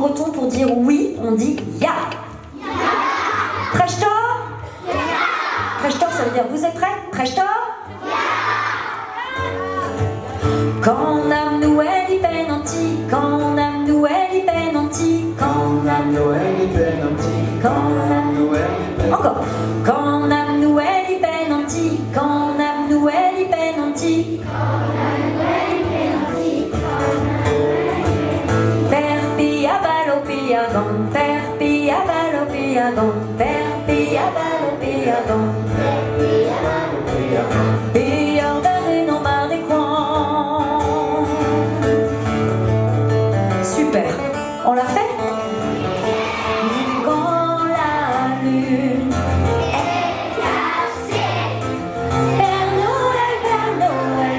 breton, pour dire oui, on dit ya. Prechtor? Prechtor, ça veut dire vous êtes prêts? Prechtor? Quand nam Noël i penanti, quand nam Noël i penanti, quand nam Noël i penanti, quand nam Noël i penanti, encore. Quand nam Noël i penanti, quand nam Noël i penanti, per pia balopiagon, per pia balopiagon, per pia balopiagon, pia de non mar des coins. Super, on l'a fait? Quand la lune est cassée, Père Noël,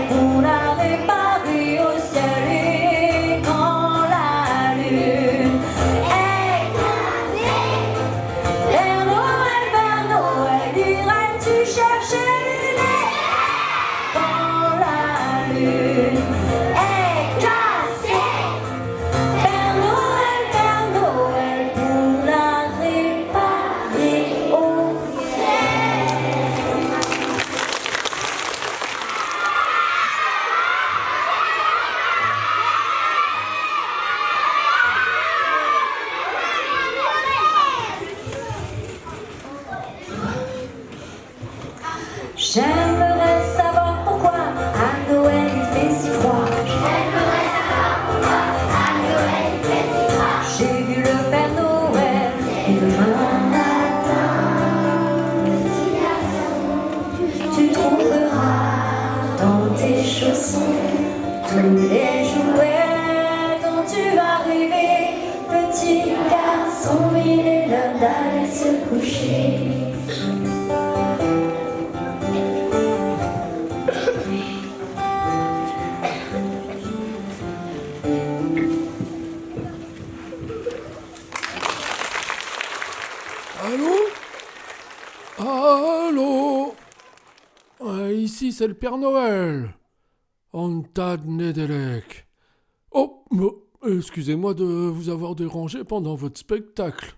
pour la réparer au ciel. Et quand la lune est cassée, Père Noël, irais-tu chercher les... Quand la lune est cassée, Père Noël, pour la réparer au J'aimerais savoir pourquoi à Noël il fait si froid. J'aimerais savoir pourquoi à Noël il fait si froid. J'ai vu le Père Noël et demain matin, tu trouveras dans tes chaussons tous les jouets dont tu vas rêver. Petit garçon, il est l'heure d'aller se coucher. Allô? Allô? Ici, c'est le Père Noël. Antad Nedelek. Oh, excusez-moi de vous avoir dérangé pendant votre spectacle.